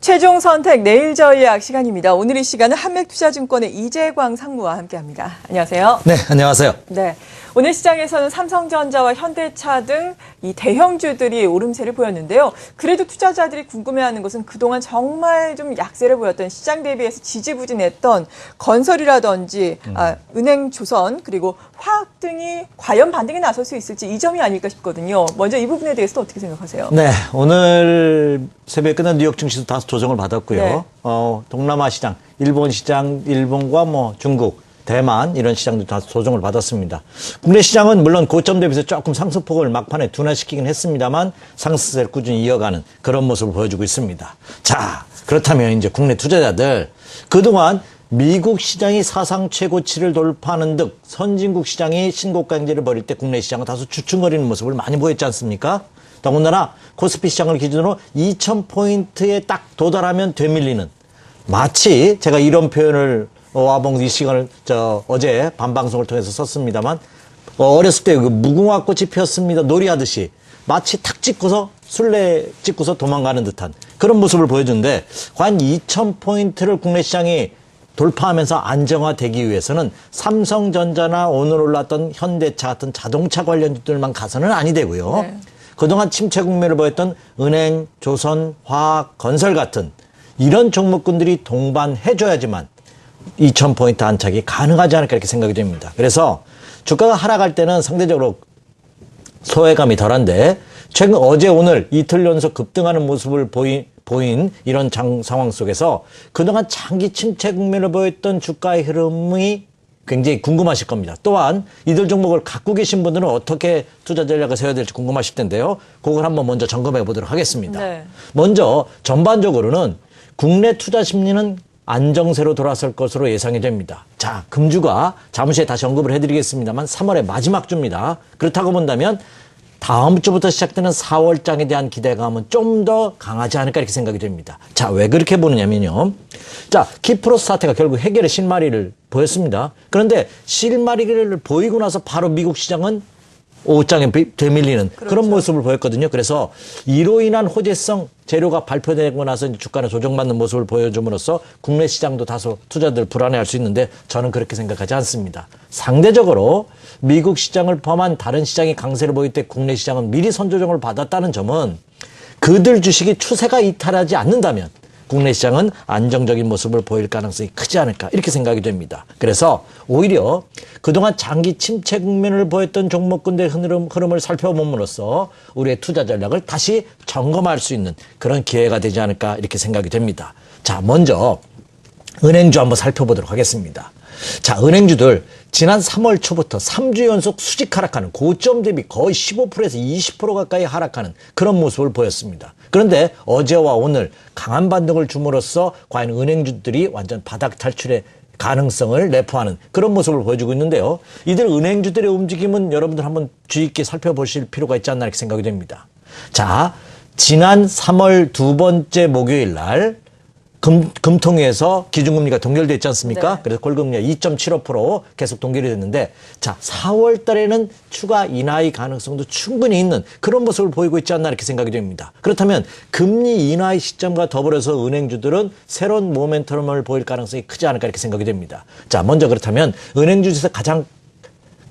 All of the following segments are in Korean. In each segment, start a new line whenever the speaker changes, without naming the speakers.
최종 선택 내일 전략 시간입니다. 오늘 이 시간은 한맥투자증권의 이재광 상무와 함께합니다. 안녕하세요.
네, 안녕하세요.
네, 오늘 시장에서는 삼성전자와 현대차 등 이 대형주들이 오름세를 보였는데요. 그래도 투자자들이 궁금해하는 것은 그동안 정말 좀 약세를 보였던 시장 대비해서 지지부진했던 건설이라든지 은행, 조선 그리고 화학 등이 과연 반등에 나설 수 있을지 이 점이 아닐까 싶거든요. 먼저 이 부분에 대해서도 어떻게 생각하세요?
네, 오늘 새벽에 끝난 뉴욕 증시도 다소 조정을 받았고요.
네.
동남아 시장, 일본 시장, 일본과 중국, 대만 이런 시장도 다 조정을 받았습니다. 국내 시장은 물론 고점 대비해서 조금 상승폭을 막판에 둔화시키긴 했습니다만 상승세를 꾸준히 이어가는 그런 모습을 보여주고 있습니다. 자, 그렇다면 이제 국내 투자자들 그동안 미국 시장이 사상 최고치를 돌파하는 듯 선진국 시장이 신고가 경제를 벌일 때 국내 시장은 다소 주춤거리는 모습을 많이 보였지 않습니까? 더군다나 코스피 시장을 기준으로 2,000포인트에 딱 도달하면 되밀리는 마치 제가 이런 표현을 와봉 이 시간을 어제 밤방송을 통해서 썼습니다만 어렸을 때 그 무궁화꽃이 피었습니다 놀이하듯이 마치 탁 찍고서 술래 찍고서 도망가는 듯한 그런 모습을 보여주는데 과연 2,000포인트를 국내 시장이 돌파하면서 안정화되기 위해서는 삼성전자나 오늘 올랐던 현대차 같은 자동차 관련주들만 가서는 아니 되고요. 네. 그동안 침체 국면을 보였던 은행, 조선, 화학, 건설 같은 이런 종목군들이 동반해줘야지만 2,000포인트 안착이 가능하지 않을까 이렇게 생각이 됩니다. 그래서 주가가 하락할 때는 상대적으로 소외감이 덜한데 최근 어제 오늘 이틀 연속 급등하는 모습을 보인 이런 상황 속에서 그동안 장기 침체 국면을 보였던 주가의 흐름이 굉장히 궁금하실 겁니다. 또한 이들 종목을 갖고 계신 분들은 어떻게 투자 전략을 세워야 될지 궁금하실 텐데요. 그걸 한번 먼저 점검해 보도록 하겠습니다. 네. 먼저 전반적으로는 국내 투자 심리는 안정세로 돌아설 것으로 예상이 됩니다. 자, 금주가 잠시 다시 언급을 해드리겠습니다만 3월의 마지막 주입니다. 그렇다고 본다면 다음 주부터 시작되는 4월장에 대한 기대감은 좀 더 강하지 않을까 이렇게 생각이 됩니다. 자, 왜 그렇게 보느냐면요. 자, 키프로스 사태가 결국 해결의 실마리를 보였습니다. 그런데 실마리를 보이고 나서 바로 미국 시장은 오후장에 되밀리는 그렇죠. 그런 모습을 보였거든요. 그래서 이로 인한 호재성 재료가 발표되고 나서 이제 주가는 조정받는 모습을 보여줌으로써 국내 시장도 다소 투자들 불안해할 수 있는데 저는 그렇게 생각하지 않습니다. 상대적으로 미국 시장을 포함한 다른 시장이 강세를 보일 때 국내 시장은 미리 선조정을 받았다는 점은 그들 주식이 추세가 이탈하지 않는다면 국내 시장은 안정적인 모습을 보일 가능성이 크지 않을까 이렇게 생각이 됩니다. 그래서 오히려 그동안 장기 침체 국면을 보였던 종목군들의 흐름을 살펴봄으로써 우리의 투자 전략을 다시 점검할 수 있는 그런 기회가 되지 않을까 이렇게 생각이 됩니다. 자, 먼저 은행주 한번 살펴보도록 하겠습니다. 자, 은행주들 지난 3월 초부터 3주 연속 수직 하락하는 고점 대비 거의 15%에서 20% 가까이 하락하는 그런 모습을 보였습니다. 그런데 어제와 오늘 강한 반등을 줌으로써 과연 은행주들이 완전 바닥 탈출의 가능성을 내포하는 그런 모습을 보여주고 있는데요. 이들 은행주들의 움직임은 여러분들 한번 주의 있게 살펴보실 필요가 있지 않나 이렇게 생각이 됩니다. 자, 지난 3월 두 번째 목요일 날 금통위에서 기준금리가 동결돼 있지 않습니까? 네. 그래서 골금리가 2.75% 계속 동결이 됐는데 자, 4월 달에는 추가 인하의 가능성도 충분히 있는 그런 모습을 보이고 있지 않나 이렇게 생각이 됩니다. 그렇다면 금리 인하의 시점과 더불어서 은행주들은 새로운 모멘텀을 보일 가능성이 크지 않을까 이렇게 생각이 됩니다. 자, 먼저 그렇다면 은행주에서 가장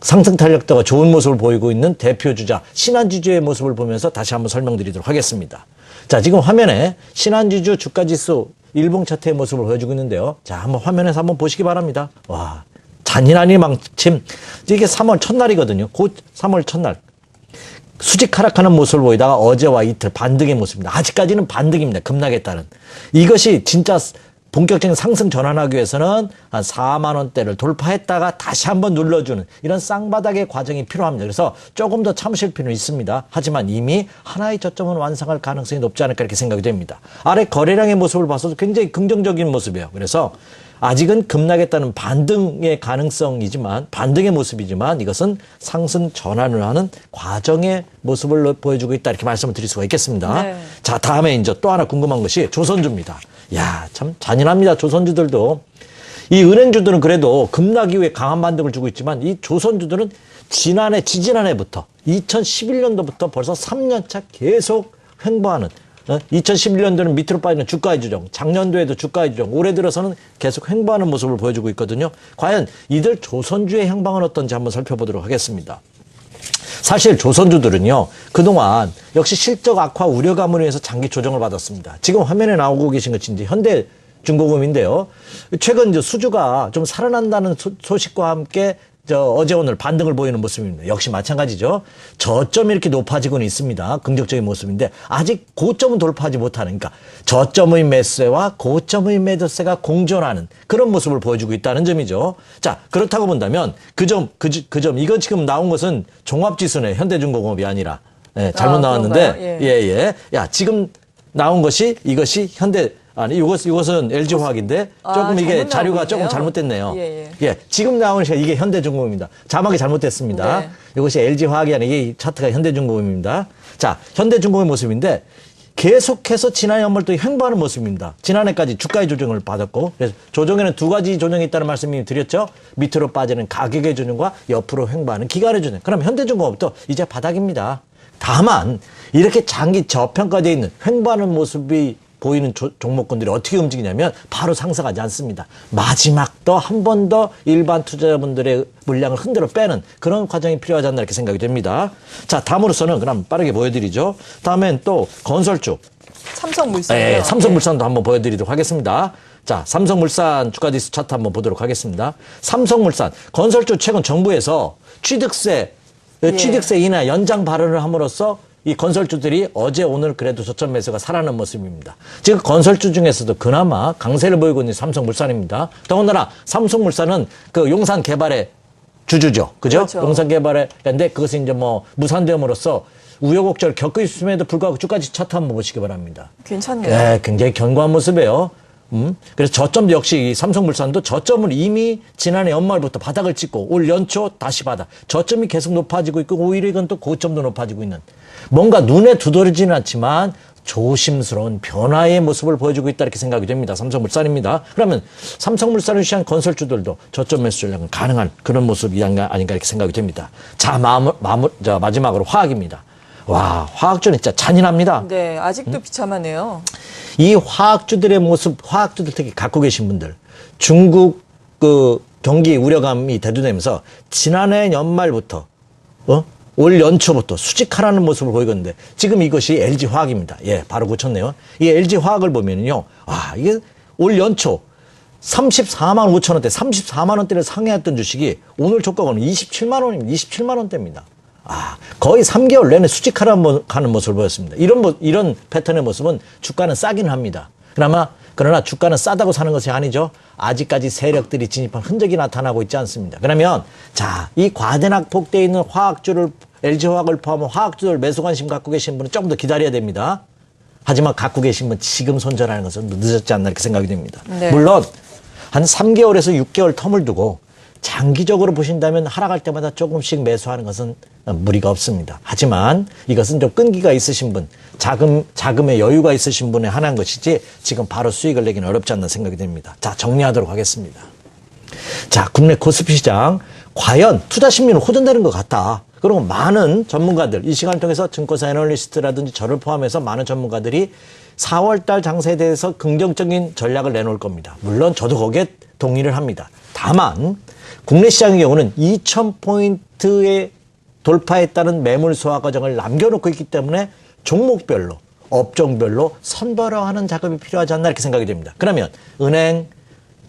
상승 탄력도가 좋은 모습을 보이고 있는 대표주자 신한지주의 모습을 보면서 다시 한번 설명드리도록 하겠습니다. 자, 지금 화면에 신한지주 주가지수 일봉 차트의 모습을 보여주고 있는데요. 자, 한번 화면에서 한번 보시기 바랍니다. 와, 잔인하니 망침. 이게 3월 첫날이거든요. 곧 3월 첫날. 수직 하락하는 모습을 보이다가 어제와 이틀 반등의 모습입니다. 아직까지는 반등입니다. 급락에 따른. 이것이 진짜 본격적인 상승 전환하기 위해서는 한 4만 원대를 돌파했다가 다시 한번 눌러주는 이런 쌍바닥의 과정이 필요합니다. 그래서 조금 더 참으실 필요는 있습니다. 하지만 이미 하나의 저점은 완성할 가능성이 높지 않을까 이렇게 생각이 됩니다. 아래 거래량의 모습을 봐서도 굉장히 긍정적인 모습이에요. 그래서 아직은 급락에 따른 반등의 가능성이지만 반등의 모습이지만 이것은 상승 전환을 하는 과정의 모습을 보여주고 있다 이렇게 말씀을 드릴 수가 있겠습니다. 네. 자, 다음에 이제 또 하나 궁금한 것이 조선주입니다. 야, 참 잔인합니다. 조선주들도. 이 은행주들은 그래도 급락 이후에 강한 반등을 주고 있지만 이 조선주들은 지지난해부터 2011년도부터 벌써 3년차 계속 횡보하는 2011년도는 밑으로 빠지는 주가의 조정, 작년도에도 주가의 조정, 올해 들어서는 계속 횡보하는 모습을 보여주고 있거든요. 과연 이들 조선주의 행방은 어떤지 한번 살펴보도록 하겠습니다. 사실 조선주들은요, 그동안 역시 실적 악화 우려감으로 인해서 장기 조정을 받았습니다. 지금 화면에 나오고 계신 것이 이제 현대중공업인데요. 최근 이제 수주가 좀 살아난다는 소식과 함께 어제 오늘 반등을 보이는 모습입니다. 역시 마찬가지죠. 저점이 이렇게 높아지고는 있습니다. 긍정적인 모습인데 아직 고점은 돌파하지 못하는, 그러니까 저점의 매수세와 고점의 매도세가 공존하는 그런 모습을 보여주고 있다는 점이죠. 자, 그렇다고 본다면 그 점, 이건 지금 나온 것은 종합지수네, 현대중공업이 아니라. 예, 잘못 나왔는데. 예. 야, 지금 나온 것이 이것이 이것은 LG화학인데 조금 이게 자료가 조금 잘못됐네요. 예. 지금 나온 시가 이게 현대중공업입니다. 자막이 잘못됐습니다.
네.
이것이 LG화학이 아니라 이 차트가 현대중공업입니다. 자, 현대중공업의 모습인데 계속해서 지난 연말도 횡보하는 모습입니다. 지난해까지 주가의 조정을 받았고, 그래서 조정에는 두 가지 조정이 있다는 말씀을 드렸죠. 밑으로 빠지는 가격의 조정과 옆으로 횡보하는 기간의 조정. 그럼 현대중공업도 이제 바닥입니다. 다만 이렇게 장기 저평가되어 있는 횡보하는 모습이 보이는 종목군들이 어떻게 움직이냐면 바로 상승하지 않습니다. 마지막도 한 번 더 일반 투자자분들의 물량을 흔들어 빼는 그런 과정이 필요하지 않나 이렇게 생각이 됩니다. 자, 다음으로서는 그럼 빠르게 보여드리죠. 다음엔 또 건설주.
삼성물산이요.
네, 삼성물산도 한번 보여드리도록 하겠습니다. 자, 삼성물산 주가지수 차트 한번 보도록 하겠습니다. 삼성물산 건설주 최근 정부에서 취득세 인하 연장 발언을 함으로써 이 건설주들이 어제 오늘 그래도 저점 매수가 살아난 모습입니다. 지금 건설주 중에서도 그나마 강세를 보이고 있는 삼성물산입니다. 더군다나 삼성물산은 그 용산 개발의 주주죠. 그죠?
그렇죠.
용산 개발의, 근데 그것이 이제 뭐 무산됨으로써 우여곡절 겪고 있음에도 불구하고 주가지 차트 한번 보시기 바랍니다.
괜찮네요.
네, 굉장히 견고한 모습이에요. 그래서 저점 역시 이 삼성물산도 저점을 이미 지난해 연말부터 바닥을 찍고 올 연초 다시 바닥. 저점이 계속 높아지고 있고 오히려 이건 또 고점도 높아지고 있는 뭔가 눈에 두드러지는 않지만 조심스러운 변화의 모습을 보여주고 있다 이렇게 생각이 됩니다. 삼성물산입니다. 그러면 삼성물산을 유치한 건설주들도 저점 매수 전략은 가능한 그런 모습이 아닌가 이렇게 생각이 됩니다. 자, 마지막으로 화학입니다. 와, 화학주는 진짜 잔인합니다.
네, 아직도 비참하네요.
이 화학주들의 모습, 화학주들 특히 갖고 계신 분들, 중국 그 경기 우려감이 대두되면서 지난해 연말부터, 올 연초부터 수직하라는 모습을 보이거든요. 지금 이것이 LG화학입니다. 예, 바로 고쳤네요. 이 LG화학을 보면요. 이게 올 연초 34만 5천 원대, 34만 원대를 상회했던 주식이 오늘 조가는 27만 원입니다. 27만 원대입니다. 거의 3개월 내내 수직하는 모습을 보였습니다. 이런 패턴의 모습은 주가는 싸긴 합니다. 그러나 주가는 싸다고 사는 것이 아니죠. 아직까지 세력들이 진입한 흔적이 나타나고 있지 않습니다. 그러면 자, 이 과대낙폭되어 있는 화학주를 LG화학을 포함한 화학주들 매수 관심 갖고 계신 분은 조금 더 기다려야 됩니다. 하지만 갖고 계신 분 지금 손절하는 것은 늦었지 않나 이렇게 생각이 됩니다.
네.
물론 한 3개월에서 6개월 텀을 두고 장기적으로 보신다면 하락할 때마다 조금씩 매수하는 것은 무리가 없습니다. 하지만 이것은 좀 끈기가 있으신 분, 자금의 여유가 있으신 분에 한한 것이지 지금 바로 수익을 내기는 어렵지 않나 생각이 됩니다. 자, 정리하도록 하겠습니다. 자, 국내 코스피 시장 과연 투자 심리는 호전되는 것 같다. 그리고 많은 전문가들, 이 시간을 통해서 증권사 애널리스트라든지 저를 포함해서 많은 전문가들이 4월달 장세에 대해서 긍정적인 전략을 내놓을 겁니다. 물론 저도 거기에 동의를 합니다. 다만 국내 시장의 경우는 2,000포인트의 돌파에 따른 매물 소화 과정을 남겨놓고 있기 때문에 종목별로, 업종별로 선별화하는 작업이 필요하지 않나 이렇게 생각이 됩니다. 그러면 은행,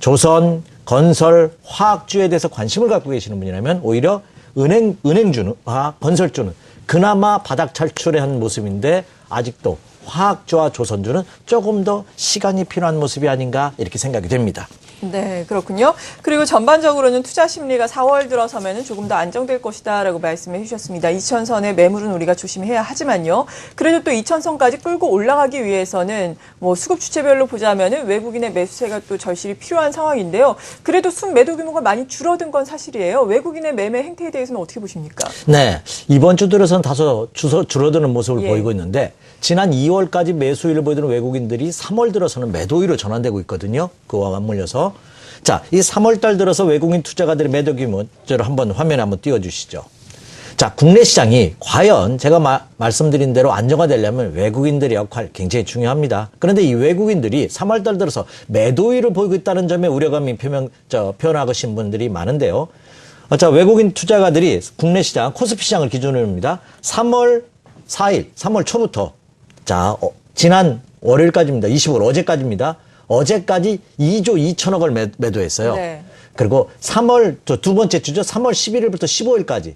조선, 건설, 화학주에 대해서 관심을 갖고 계시는 분이라면 오히려 은행주는, 건설주는 그나마 바닥 탈출의 한 모습인데 아직도 화학주와 조선주는 조금 더 시간이 필요한 모습이 아닌가 이렇게 생각이 됩니다.
네, 그렇군요. 그리고 전반적으로는 투자 심리가 4월 들어서면 조금 더 안정될 것이다라고 말씀해 주셨습니다. 2,000선의 매물은 우리가 조심해야 하지만요. 그래도 또 2,000선까지 끌고 올라가기 위해서는 뭐 수급 주체별로 보자면은 외국인의 매수세가 또 절실히 필요한 상황인데요. 그래도 순매도 규모가 많이 줄어든 건 사실이에요. 외국인의 매매 행태에 대해서는 어떻게 보십니까?
네, 이번 주 들어서는 다소 줄어드는 모습을 보이고 있는데 지난 2월까지 매수일을 보이던 외국인들이 3월 들어서는 매도일로 전환되고 있거든요. 그와 맞물려서. 자, 이 3월 달 들어서 외국인 투자가들의 매도 규모를 한번 화면에 한번 띄워주시죠. 자, 국내 시장이 과연 제가 말씀드린 대로 안정화되려면 외국인들의 역할 굉장히 중요합니다. 그런데 이 외국인들이 3월달 들어서 매도위를 보이고 있다는 점에 우려감이 표현하고 계신 분들이 많은데요. 자, 외국인 투자가들이 국내 시장, 코스피 시장을 기준으로 합니다. 3월 4일, 3월 초부터, 자, 지난 월요일까지입니다. 25일, 어제까지입니다. 어제까지 2조 2천억을 매도했어요.
네.
그리고 3월, 두 번째 주죠. 3월 11일부터 15일까지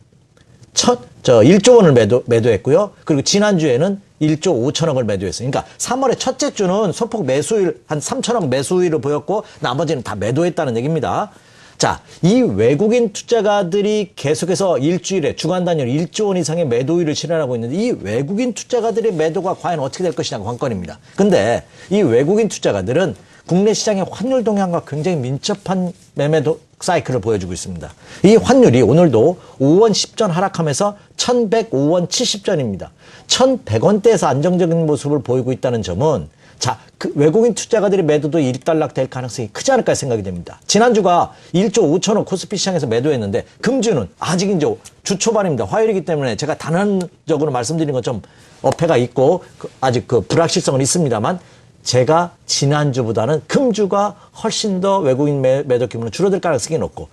1조 원을 매도했고요. 그리고 지난주에는 1조 5천억을 매도했어요. 그러니까 3월의 첫째 주는 소폭 매수일, 한 3천억 매수일을 보였고, 나머지는 다 매도했다는 얘기입니다. 자, 이 외국인 투자가들이 계속해서 일주일에 주간 단위로 1조 원 이상의 매도율을 실현하고 있는데 이 외국인 투자가들의 매도가 과연 어떻게 될 것이냐가 관건입니다. 근데 이 외국인 투자가들은 국내 시장의 환율 동향과 굉장히 민첩한 매매도 사이클을 보여주고 있습니다. 이 환율이 오늘도 5원 10전 하락하면서 1105원 70전입니다. 1100원대에서 안정적인 모습을 보이고 있다는 점은 자, 그 외국인 투자가들의 매도도 일단락될 가능성이 크지 않을까 생각이 됩니다. 지난주가 1조 5천억 코스피 시장에서 매도했는데 금주는 아직 이제 주 초반입니다. 화요일이기 때문에 제가 단언적으로 말씀드린 것좀 어폐가 있고 아직 그 불확실성은 있습니다만 제가 지난주보다는 금주가 훨씬 더 외국인 매도 규모는 줄어들 가능성이 높고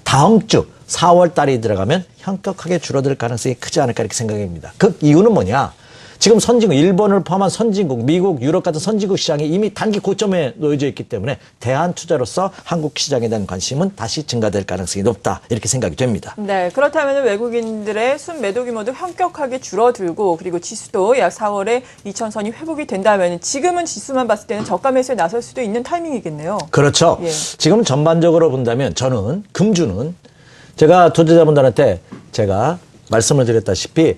다음 주 4월 달이 들어가면 현격하게 줄어들 가능성이 크지 않을까 이렇게 생각합니다. 그 이유는 뭐냐? 지금 선진국, 일본을 포함한 선진국, 미국, 유럽 같은 선진국 시장이 이미 단기 고점에 놓여져 있기 때문에 대한 투자로서 한국 시장에 대한 관심은 다시 증가될 가능성이 높다. 이렇게 생각이 됩니다.
네, 그렇다면 외국인들의 순매도 규모도 현격하게 줄어들고 그리고 지수도 약 4월에 2,000선이 회복이 된다면 지금은 지수만 봤을 때는 저가 매수에 나설 수도 있는 타이밍이겠네요.
그렇죠.
예.
지금 전반적으로 본다면 저는 금주는 제가 투자자분들한테 제가 말씀을 드렸다시피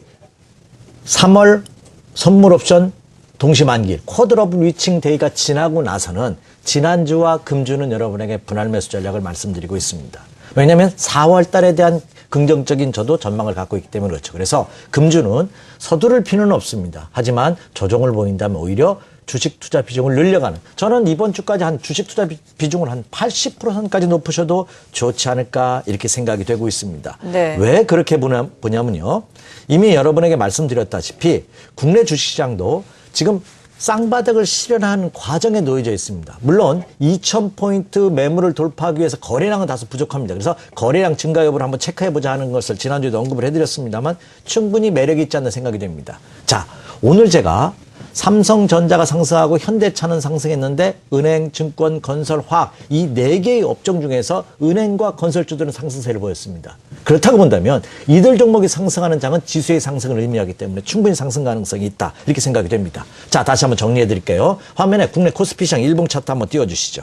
3월 선물 옵션 동시 만기 쿼드러블 위칭 데이가 지나고 나서는 지난주와 금주는 여러분에게 분할 매수 전략을 말씀드리고 있습니다. 왜냐하면 4월 달에 대한 긍정적인 저도 전망을 갖고 있기 때문에 그렇죠. 그래서 금주는 서두를 필요는 없습니다. 하지만 조정을 보인다면 오히려 주식 투자 비중을 늘려가는 저는 이번 주까지 한 주식 투자 비중을 한 80%선까지 높으셔도 좋지 않을까 이렇게 생각이 되고 있습니다.
네.
왜 그렇게 보냐면요. 이미 여러분에게 말씀드렸다시피 국내 주식시장도 지금 쌍바닥을 실현하는 과정에 놓여져 있습니다. 물론 2,000포인트 매물을 돌파하기 위해서 거래량은 다소 부족합니다. 그래서 거래량 증가 여부를 한번 체크해보자 하는 것을 지난주에도 언급을 해드렸습니다만 충분히 매력이 있지 않나 생각이 됩니다. 자, 오늘 제가 삼성전자가 상승하고 현대차는 상승했는데 은행, 증권, 건설, 화학 이 4개의 업종 중에서 은행과 건설주들은 상승세를 보였습니다. 그렇다고 본다면 이들 종목이 상승하는 장은 지수의 상승을 의미하기 때문에 충분히 상승 가능성이 있다. 이렇게 생각이 됩니다. 자, 다시 한번 정리해 드릴게요. 화면에 국내 코스피 시장 일봉 차트 한번 띄워주시죠.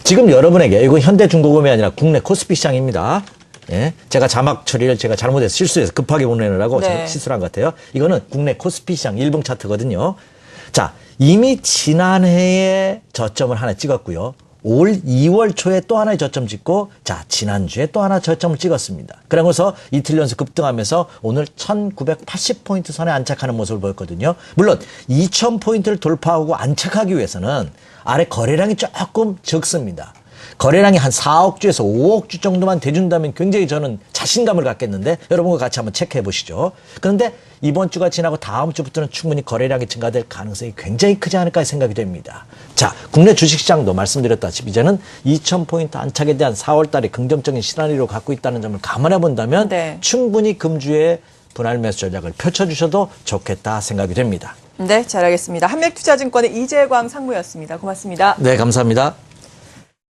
지금 여러분에게 이거 현대중공업이 아니라 국내 코스피 시장입니다. 예, 제가 자막 처리를 제가 잘못해서 실수해서 급하게 보내느라고
네.
실수를 한 것 같아요. 이거는 국내 코스피 시장 일봉 차트거든요. 자, 이미 지난해에 저점을 하나 찍었고요. 올 2월 초에 또 하나의 저점 찍고 자, 지난주에 또 하나 저점을 찍었습니다. 그러면서 이틀 연속 급등하면서 오늘 1980포인트 선에 안착하는 모습을 보였거든요. 물론 2000포인트를 돌파하고 안착하기 위해서는 아래 거래량이 조금 적습니다. 거래량이 한 4억 주에서 5억 주 정도만 돼준다면 굉장히 저는 자신감을 갖겠는데 여러분과 같이 한번 체크해 보시죠. 그런데 이번 주가 지나고 다음 주부터는 충분히 거래량이 증가될 가능성이 굉장히 크지 않을까 생각이 됩니다. 자, 국내 주식시장도 말씀드렸다시피 이제는 2,000포인트 안착에 대한 4월 달에 긍정적인 시나리오를 갖고 있다는 점을 감안해 본다면
네.
충분히 금주에 분할 매수 전략을 펼쳐주셔도 좋겠다 생각이 됩니다.
네, 잘 알겠습니다. 한맥투자증권의 이재광 상무였습니다. 고맙습니다.
네, 감사합니다.